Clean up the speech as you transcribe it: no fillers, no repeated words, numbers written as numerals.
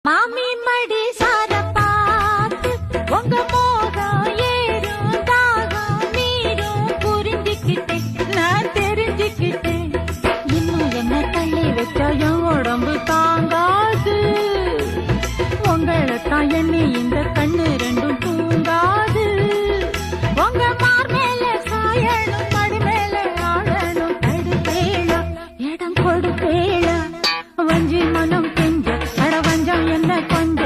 மாமி மடி சார பார்த்து உங்க மோகம் ஏறும் தாகம் நீரும் புரிஞ்சுக்கிட்டேன் நான் தெரிஞ்சுக்கிட்டேன் இன்னும் என்ன தள்ளி வச்சா என் உடம்பு தாங்காது உங்களைத்தான் எண்ணி இந்த கண்ணு ரெண்டும் தூங்காது உங்க மார் மேல சாயணும் மடி மேல ஆழணும் தடுப்பேளா இடம் கொடுப்பேளா வஞ்சி மனம் கெஞ்ச அட வஞ்சம் என்ன கொஞ்சம்